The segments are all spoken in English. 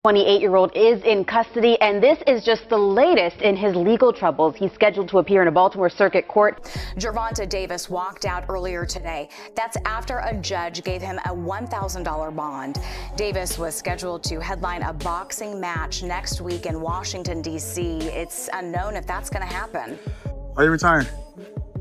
28-year-old is in custody, and this is just the latest in his legal troubles. He's scheduled to appear in a Baltimore Circuit Court. Gervonta Davis walked out earlier today. That's after a judge gave him a $1,000 bond. Davis was scheduled to headline a boxing match next week in Washington, D.C. It's unknown if that's going to happen. Are you retiring?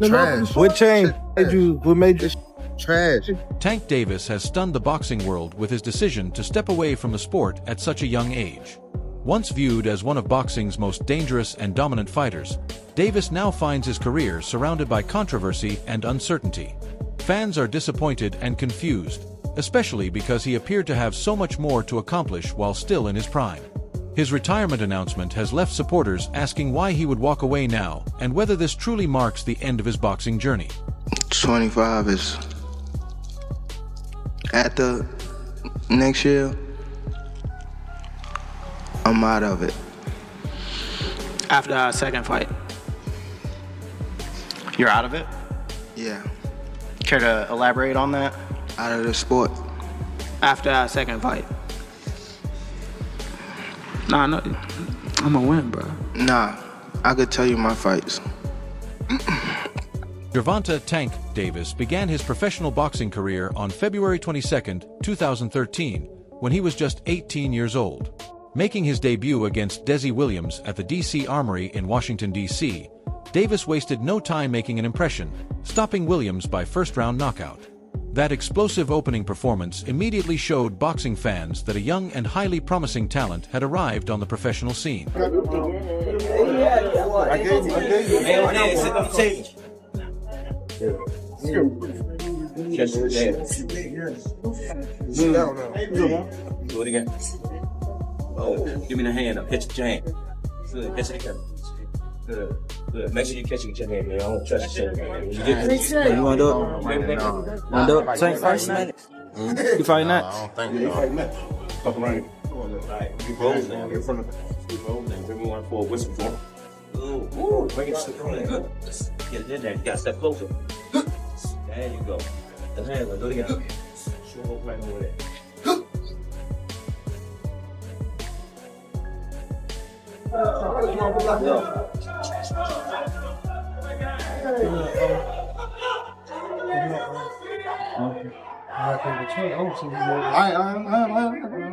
Trash. What change? What made you? Trash. Tank Davis has stunned the boxing world with his decision to step away from the sport at such a young age. Once viewed as one of boxing's most dangerous and dominant fighters, Davis now finds his career surrounded by controversy and uncertainty. Fans are disappointed and confused, especially because he appeared to have so much more to accomplish while still in his prime. His retirement announcement has left supporters asking why he would walk away now and whether this truly marks the end of his boxing journey. 25 is after next year. I'm out of it. After our second fight. You're out of it? Yeah. Care to elaborate on that? Out of the sport. After our second fight. Nah, no, I'm gonna win, bro. Nah, I could tell you my fights. Gervonta "Tank" Davis began his professional boxing career on February 22, 2013, when he was just 18 years old. Making his debut against Desi Williams at the D.C. Armory in Washington, D.C., Davis wasted no time making an impression, stopping Williams by first-round knockout. That explosive opening performance immediately showed boxing fans that a young and highly promising talent had arrived on the professional scene. Do it again. Oh, give me the hand up. Hit your hand. Good. Catch it again. Good. Good. Make sure you catch it with your hand, man. I don't trust your hand. When you get this, You want to do it? Want to do it? Tank first minute. You fighting that? I don't think so. fuck around. You roll now. You're from the roll now. Bring me one for a whistle for him. Ooh, bring it to the corner. Good. Get it in there. You got to step closer. There you go. The hand, do it again. Show up right over there.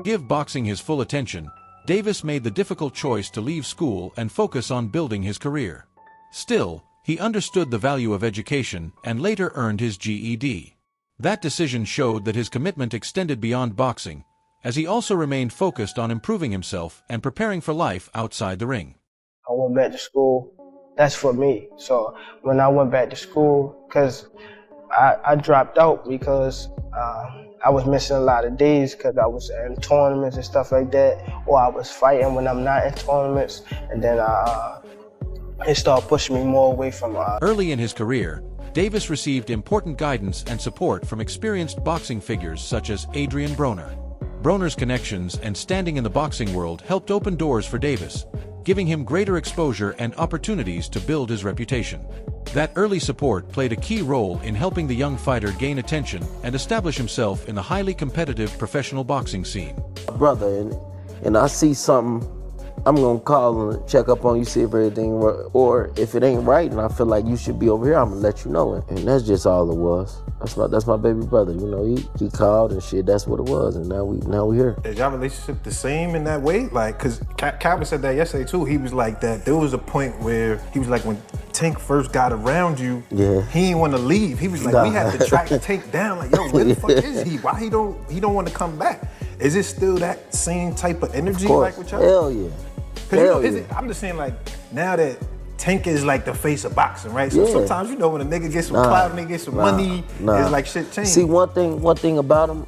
Give boxing his full attention, Davis made the difficult choice to leave school and focus on building his career. Still, he understood the value of education and later earned his GED. That decision showed that his commitment extended beyond boxing, as he also remained focused on improving himself and preparing for life outside the ring. I went back to school. That's for me. So when I went back to school, because I dropped out because I was missing a lot of days because I was in tournaments and stuff like that, or I was fighting when I'm not in tournaments, and then it started pushing me more away from Early in his career, Davis received important guidance and support from experienced boxing figures such as Adrian Broner. Broner's connections and standing in the boxing world helped open doors for Davis, giving him greater exposure and opportunities to build his reputation. That early support played a key role in helping the young fighter gain attention and establish himself in the highly competitive professional boxing scene. Brother, and I see something, I'm gonna call and check up on you, see if everything right, or if it ain't right and I feel like you should be over here, I'm gonna let you know. And that's just all it was. That's my baby brother, you know, he called and shit, that's what it was, and now we here. Is y'all relationship the same in that way? Like, cause Calvin said that yesterday too, he was like that, there was a point where he was like, when Tank first got around you, yeah, he didn't want to leave. He was like, we had to track Tank down, like, yo, where the fuck is he? Why he don't want to come back? Is it still that same type of energy like with y'all? Hell yeah. Cause you know, I'm just saying, like, now that Tank is like the face of boxing, right? So sometimes, you know, when a nigga gets some clout and they get some money, it's like shit change. See, one thing about him,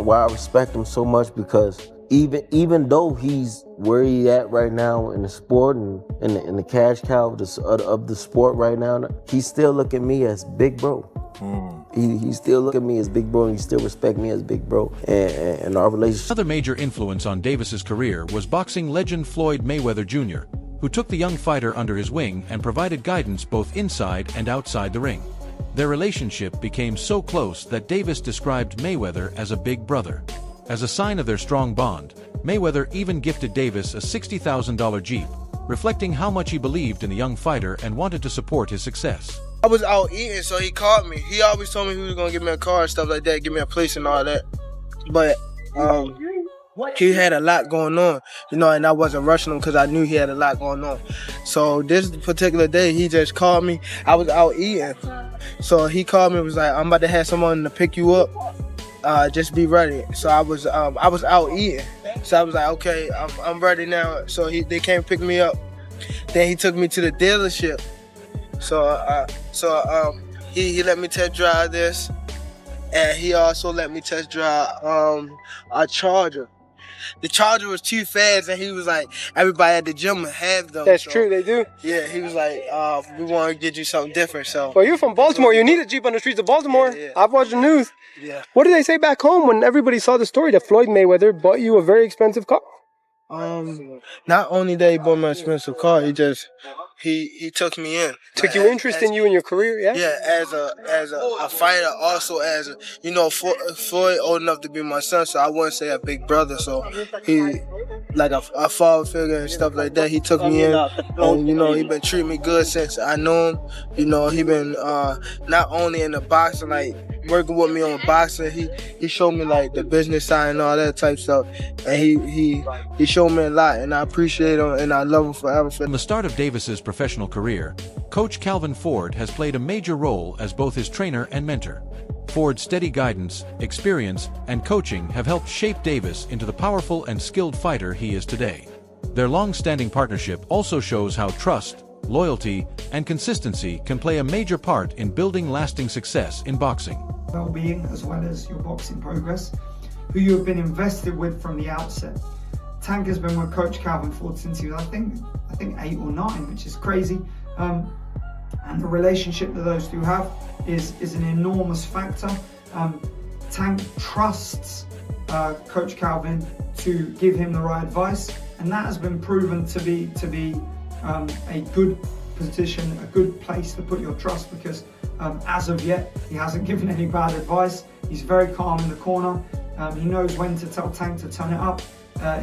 why I respect him so much, because even though he's where he at right now in the sport and in the cash cow of the sport right now, he still look at me as big bro. He still look at me as big bro, and he still respect me as big bro, and our relationship. Another major influence on Davis's career was boxing legend Floyd Mayweather Jr., who took the young fighter under his wing and provided guidance both inside and outside the ring. Their relationship became so close that Davis described Mayweather as a big brother. As a sign of their strong bond, Mayweather even gifted Davis a $60,000 Jeep, reflecting how much he believed in the young fighter and wanted to support his success. I was out eating, so he called me. He always told me he was gonna give me a car and stuff like that, give me a place and all that. But he had a lot going on, and I wasn't rushing him because I knew he had a lot going on. So this particular day, he just called me. I was out eating, so he called me and was like, "I'm about to have someone to pick you up. Just be ready." So I was out eating, so I was like, "Okay, I'm ready now." So they came pick me up. Then he took me to the dealership. So he let me test drive this, and he also let me test drive a Charger. The Charger was too fast, and he was like, everybody at the gym have them. That's true, they do. Yeah, he was like, we want to get you something different. So. Well, you're from Baltimore. You need a Jeep on the streets of Baltimore. Yeah. I've watched the news. Yeah. What did they say back home when everybody saw the story that Floyd Mayweather bought you a very expensive car? Not only that he bought me an expensive car, he took me in. Took you interest in you and your career, yeah? Yeah, as a fighter, also as Floyd old enough to be my son, so I wouldn't say a big brother. So he like a father figure and stuff like that. He took me in, and he been treating me good since I knew him. He been not only in the boxing, like working with me on boxing. He showed me like the business side and all that type stuff, and he showed me a lot, and I appreciate him and I love him forever. From the start of Davis's professional career, Coach Calvin Ford has played a major role as both his trainer and mentor. Ford's steady guidance, experience, and coaching have helped shape Davis into the powerful and skilled fighter he is today. Their long-standing partnership also shows how trust, loyalty, and consistency can play a major part in building lasting success in boxing. Well-being as well as your boxing progress, who you have been invested with from the outset. Tank has been with Coach Calvin Ford since he was, I think 8 or 9, which is crazy. And the relationship that those two have is an enormous factor. Tank trusts Coach Calvin to give him the right advice, and that has been proven to be a good position, a good place to put your trust, because as of yet, he hasn't given any bad advice. He's very calm in the corner. He knows when to tell Tank to turn it up.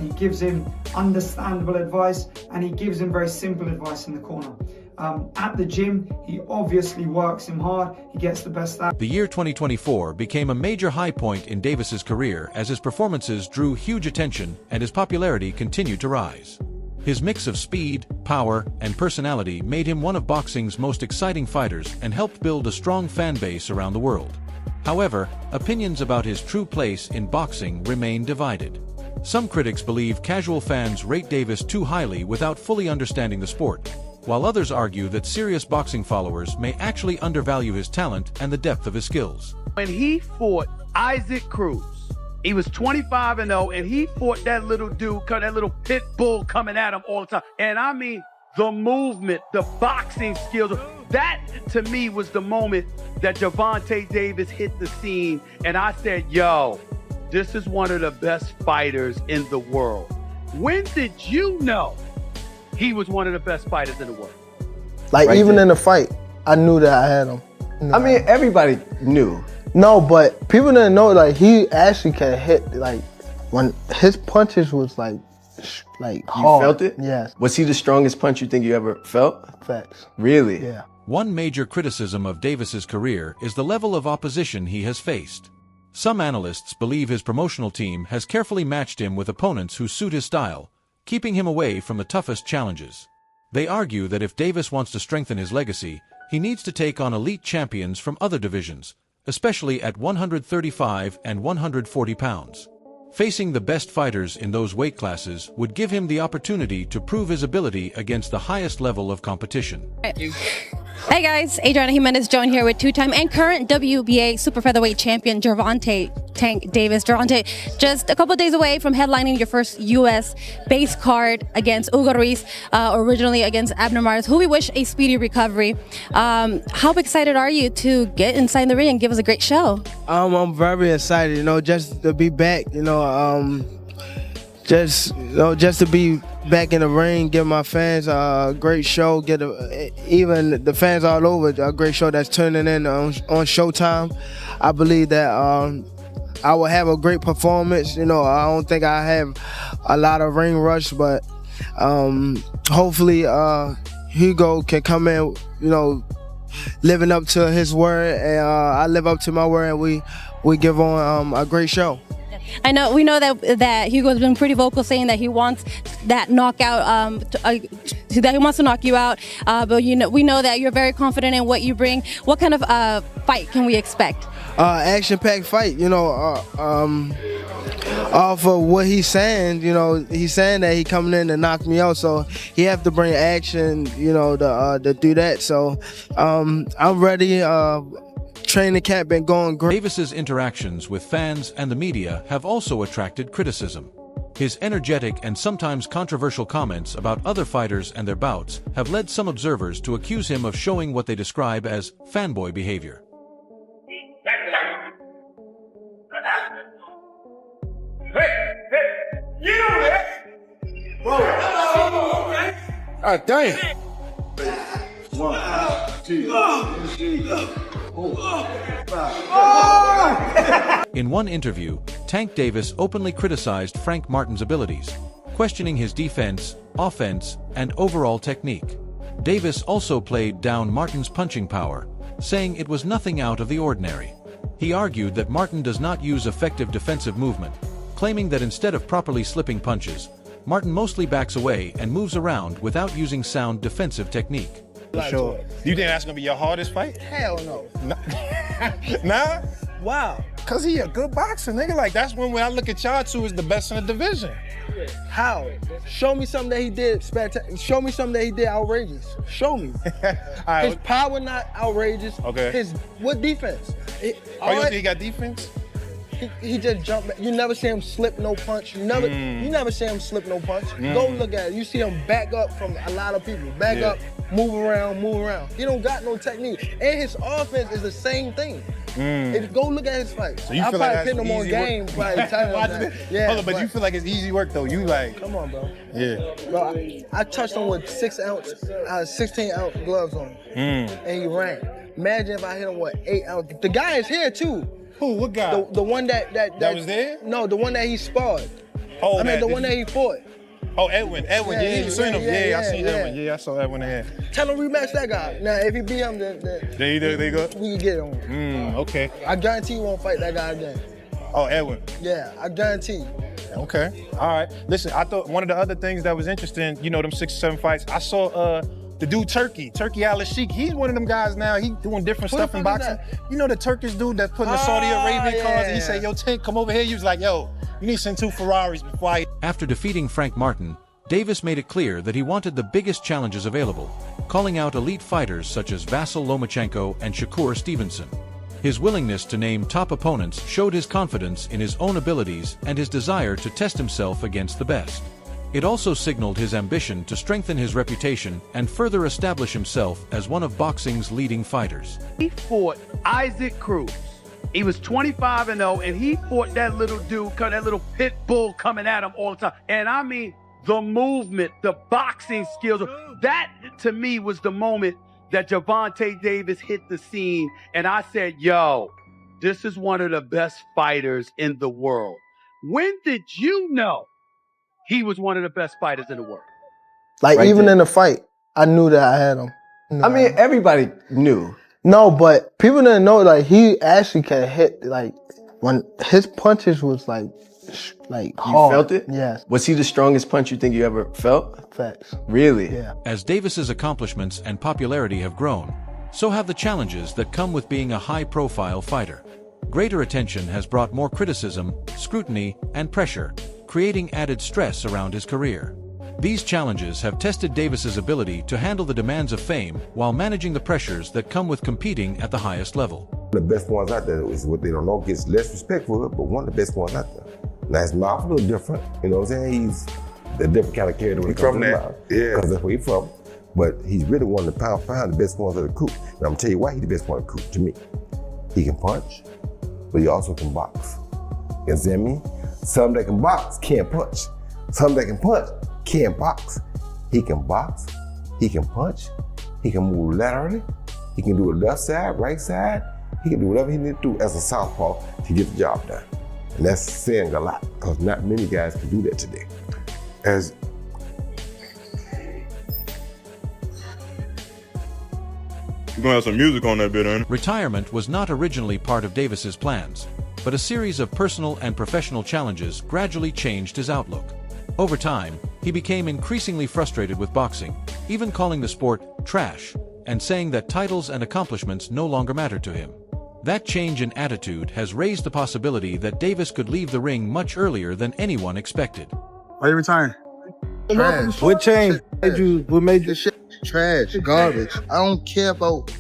He gives him understandable advice, and he gives him very simple advice in the corner. At the gym, he obviously works him hard. He gets the best out. The year 2024 became a major high point in Davis's career as his performances drew huge attention and his popularity continued to rise. His mix of speed, power, and personality made him one of boxing's most exciting fighters and helped build a strong fan base around the world. However, opinions about his true place in boxing remain divided. Some critics believe casual fans rate Davis too highly without fully understanding the sport, while others argue that serious boxing followers may actually undervalue his talent and the depth of his skills. When he fought Isaac Cruz, he was 25-0, and he fought that little dude, that little pit bull coming at him all the time. And I mean, the movement, the boxing skills, that to me was the moment that Gervonta Davis hit the scene, and I said, yo, this is one of the best fighters in the world. When did you know he was one of the best fighters in the world? Like right even there. In the fight, I knew that I had him. I mean, everybody knew. No, but people didn't know, like, he actually can hit, like, when his punches was, like hard. You felt it? Yes. Was he the strongest punch you think you ever felt? Facts. Really? Yeah. One major criticism of Davis's career is the level of opposition he has faced. Some analysts believe his promotional team has carefully matched him with opponents who suit his style, keeping him away from the toughest challenges. They argue that if Davis wants to strengthen his legacy, he needs to take on elite champions from other divisions, especially at 135 and 140 pounds. Facing the best fighters in those weight classes would give him the opportunity to prove his ability against the highest level of competition. Hey guys, Adriana Jimenez joined here with two-time and current WBA super featherweight champion Gervonta Tank Davis. Gervonta, just a couple days away from headlining your first U.S. base card against Hugo Ruiz, originally against Abner Mares, who we wish a speedy recovery. How excited are you to get inside the ring and give us a great show? I'm very excited, just to be back, just to be back in the ring, give my fans a great show, even the fans all over a great show that's turning in on Showtime. I believe that I will have a great performance. You know, I don't think I have a lot of ring rush, but hopefully Hugo can come in, you know, living up to his word, and I live up to my word, and we give on a great show. We know that Hugo's been pretty vocal saying that he wants that knockout, that he wants to knock you out. But we know that you're very confident in what you bring. What kind of fight can we expect? Action-packed fight. You know, off of what he's saying. You know, he's saying that he coming in to knock me out, so he have to bring action. You know, to do that. So I'm ready. Training camp been going great. Davis's interactions with fans and the media have also attracted criticism. His energetic and sometimes controversial comments about other fighters and their bouts have led some observers to accuse him of showing what they describe as fanboy behavior. Damn. 1, 2, 3. In one interview, Tank Davis openly criticized Frank Martin's abilities, questioning his defense, offense, and overall technique. Davis also played down Martin's punching power, saying it was nothing out of the ordinary. He argued that Martin does not use effective defensive movement, claiming that instead of properly slipping punches, Martin mostly backs away and moves around without using sound defensive technique. Sure. Do you think that's gonna be your hardest fight? Hell no. Nah? Wow. Cause he a good boxer, nigga. Like that's when I look at y'all two as the best in the division. How? Show me something that he did spectacular. Show me something that he did outrageous. Show me. Right. His power not outrageous. Okay. What defense? You don't think he got defense? He just jumped back. You never see him slip no punch. You never see him slip no punch. Go look at it. You see him back up from a lot of people. Back up, move around. He don't got no technique. And his offense is the same thing. Go look at his fights. So you I feel probably like pit him on game. Yeah, hold on, but you feel like it's easy work though. You like. Come on, bro. Yeah. Bro, I touched him with 16-ounce gloves on him. And he ran. Imagine if I hit him with 8-ounce. The guy is here too. Who? What guy? The one that was there? No, the one that he sparred. Oh, the one that he fought. Oh, Edwin. Yeah, you seen him? Yeah, I seen Edwin. Yeah, I saw Edwin there. Tell him rematch that guy. Now, if he beat him, then they go. We can get him. Okay. I guarantee you won't fight that guy again. Oh, Edwin. Yeah, I guarantee you. Okay. All right. Listen, I thought one of the other things that was interesting, you know, them 6 or 7 fights. I saw the dude Turkey Al-Sheikh. He's one of them guys now. He doing different stuff in boxing. You know the Turkish dude that put in the Saudi Arabian cars, and he said, "Yo, Tank, come over here." He was like, "Yo, you need to send 2 Ferraris before I." After defeating Frank Martin, Davis made it clear that he wanted the biggest challenges available, calling out elite fighters such as Vasyl Lomachenko and Shakur Stevenson. His willingness to name top opponents showed his confidence in his own abilities and his desire to test himself against the best. It also signaled his ambition to strengthen his reputation and further establish himself as one of boxing's leading fighters. He fought Isaac Cruz. He was 25-0, and he fought that little dude, that little pit bull coming at him all the time. And I mean, the movement, the boxing skills, that to me was the moment that Gervonta Davis hit the scene, and I said, yo, this is one of the best fighters in the world. When did you know he was one of the best fighters in the world? Like, Right even there. in the fight, I knew that I had him. I mean, everybody knew. No, but people didn't know, like, he actually can hit, like, when his punches was, like You hard. felt it? Yes. Was he the strongest punch you think you ever felt? Facts. Really? Yeah. As Davis's accomplishments and popularity have grown, so have the challenges that come with being a high-profile fighter. Greater attention has brought more criticism, scrutiny, and pressure, creating added stress around his career. These challenges have tested Davis's ability to handle the demands of fame while managing the pressures that come with competing at the highest level. The best ones out there is what they don't know, gets less respect for it, but one of the best ones out there. Now his mouth a little different, you know what I'm saying? He's a different kind of character when it comes to his mouth. Yeah. Because that's where he's from. But he's really one of the pound for pound, the best ones of the crew. And I'm gonna tell you why he's the best one of the crew, to me. He can punch, but he also can box. You understand me? Some that can box can't punch. Some that can punch can't box. He can box, he can punch, he can move laterally, he can do it left side, right side, he can do whatever he needs to do as a southpaw to get the job done. And that's saying a lot, because not many guys can do that today. As You're gonna have some music on that bit, ain't it? Retirement was not originally part of Davis's plans, but a series of personal and professional challenges gradually changed his outlook. Over time, he became increasingly frustrated with boxing, even calling the sport trash, and saying that titles and accomplishments no longer mattered to him. That change in attitude has raised the possibility that Davis could leave the ring much earlier than anyone expected. why you retiring? Trash. What changed? What made you? This shit trash, garbage. I don't care about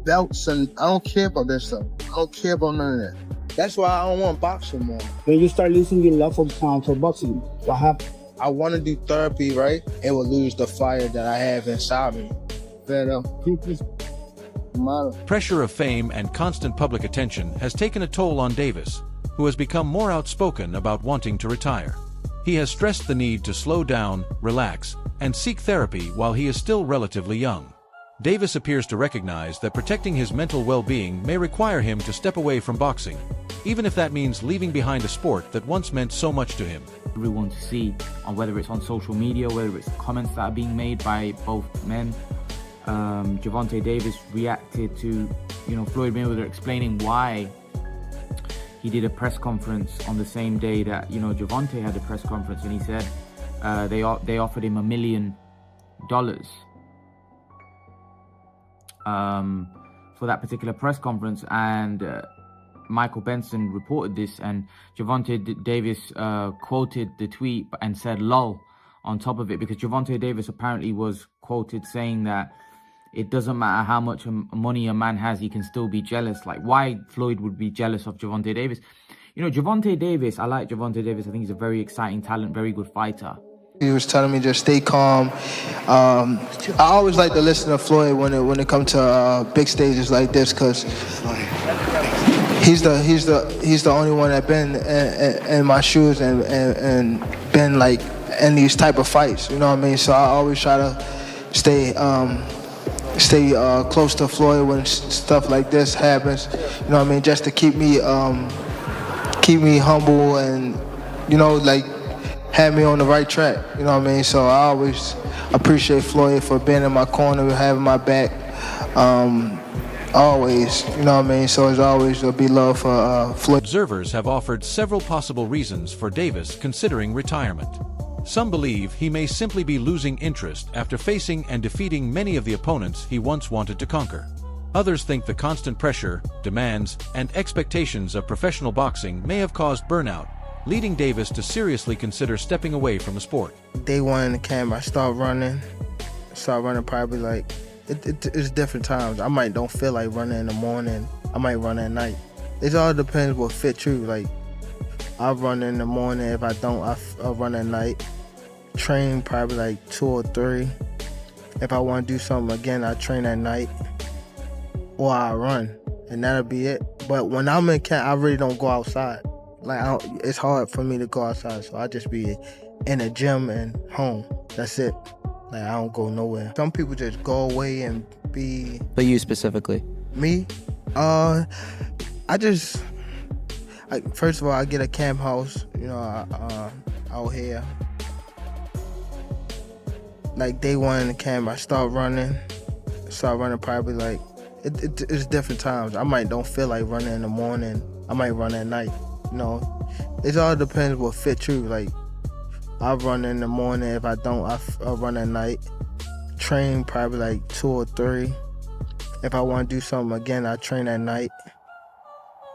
belts and I don't care about that stuff. I don't care about none of that. That's why I don't want boxing more. When you start losing your love for boxing, what happened? I want to do therapy, right? It will lose the fire that I have inside me. But Pressure of fame and constant public attention has taken a toll on Davis, who has become more outspoken about wanting to retire. He has stressed the need to slow down, relax, and seek therapy while he is still relatively young. Davis appears to recognize that protecting his mental well-being may require him to step away from boxing, even if that means leaving behind a sport that once meant so much to him. Everyone to see, on whether it's on social media, whether it's comments that are being made by both men. Gervonta Davis reacted to, Floyd Mayweather explaining why he did a press conference on the same day that, Gervonta had a press conference, and he said they offered him $1 million for that particular press conference, and Michael Benson reported this, and Gervonta Davis quoted the tweet and said "lol" on top of it, because Gervonta Davis apparently was quoted saying that it doesn't matter how much money a man has, he can still be jealous. Like, why Floyd would be jealous of Gervonta Davis? Gervonta Davis, I like Gervonta Davis. I think he's a very exciting talent, very good fighter. he was telling me just stay calm. I always like to listen to Floyd when it comes to big stages like this, because he's the only one that been in my shoes and been like in these type of fights. You know what I mean? So I always try to stay close to Floyd when stuff like this happens. You know what I mean? Just to keep me humble and like have me on the right track. You know what I mean? So I always appreciate Floyd for being in my corner, having my back. Always, you know what I mean? So it's always there'll be love for Floyd. Observers have offered several possible reasons for Davis considering retirement. Some believe he may simply be losing interest after facing and defeating many of the opponents he once wanted to conquer. Others think the constant pressure, demands, and expectations of professional boxing may have caused burnout, leading Davis to seriously consider stepping away from the sport. Day one in the camp, I start running probably like, it's different times. I might don't feel like running in the morning. I might run at night. It all depends what fits you. Like, I'll run in the morning. If I don't, I'll run at night. Train probably like 2 or 3. If I want to do something again, I train at night. Or I run, and that'll be it. But when I'm in camp, I really don't go outside. Like, it's hard for me to go outside, so I just be in the gym and home. That's it. Like, I don't go nowhere. Some people just go away and be... But you specifically? Me? First of all, I get a camp house, out here. Like, day one in the camp, I start running probably like, it's different times. I might don't feel like running in the morning. I might run at night, It all depends what fits you. Like, I'll run in the morning. If I don't, I'll run at night. Train probably like 2 or 3. If I want to do something again, I train at night.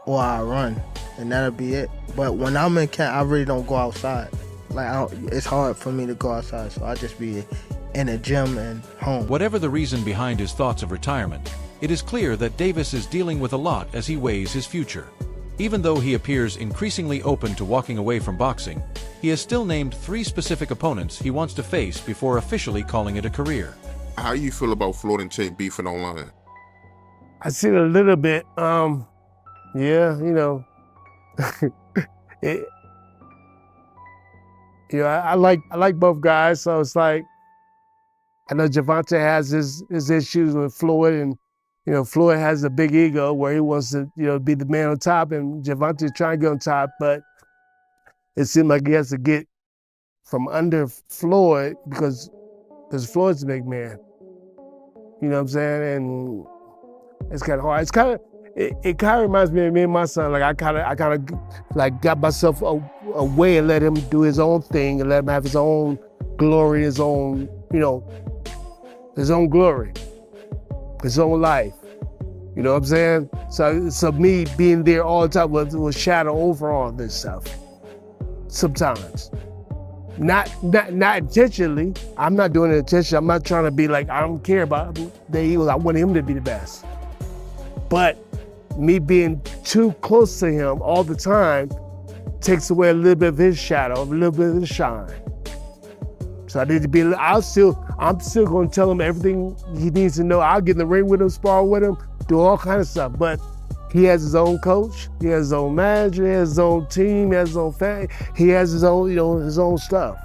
Or I run, and that'll be it. But when I'm in camp, I really don't go outside. Like, it's hard for me to go outside, so I just be in the gym and home. Whatever the reason behind his thoughts of retirement, it is clear that Davis is dealing with a lot as he weighs his future. Even though he appears increasingly open to walking away from boxing, he has still named 3 specific opponents he wants to face before officially calling it a career. How do you feel about Floyd and Tank beefing online? I see it a little bit. Yeah, I like both guys, so it's like, I know Gervonta has his issues with Floyd, and You know, Floyd has a big ego where he wants to, you know, be the man on top, and Gervonta's trying to get on top, but it seemed like he has to get from under Floyd because Floyd's a big man. You know what I'm saying? And it's kind of hard. It's kind of, it kind of reminds me of me and my son. Like I kind of like got myself away and let him do his own thing and let him have his own glory, his own, you know, his own glory, his own life. You know what I'm saying? So me being there all the time will shadow over all this stuff. Sometimes. Not intentionally. I'm not doing it intentionally. I'm not trying to be like, I don't care about the Eagles. I want him to be the best. But me being too close to him all the time takes away a little bit of his shadow, a little bit of his shine. So I need to be, I'm still gonna tell him everything he needs to know. I'll get in the ring with him, spar with him, do all kind of stuff. But he has his own coach, he has his own manager, he has his own team, he has his own family, he has his own, you know, his own stuff.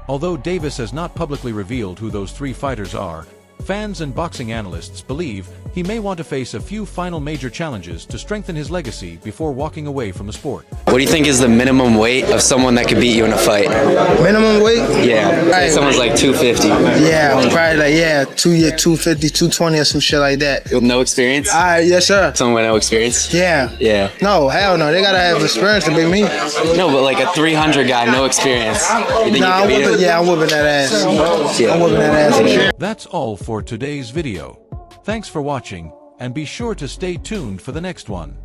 Although Davis has not publicly revealed who those 3 fighters are, fans and boxing analysts believe he may want to face a few final major challenges to strengthen his legacy before walking away from the sport. What do you think is the minimum weight of someone that could beat you in a fight? Minimum weight? Yeah, say someone's like 250. Yeah, probably like, 250, 220 or some shit like that. With no experience? Yes, sir. Someone with no experience? Yeah. Yeah. No, hell no. They gotta have experience to beat me. No, but like a 300 guy, no experience. You think I'm whooping that ass. Yeah. I'm whooping that ass. That's all for today's video. Thanks for watching, and be sure to stay tuned for the next one.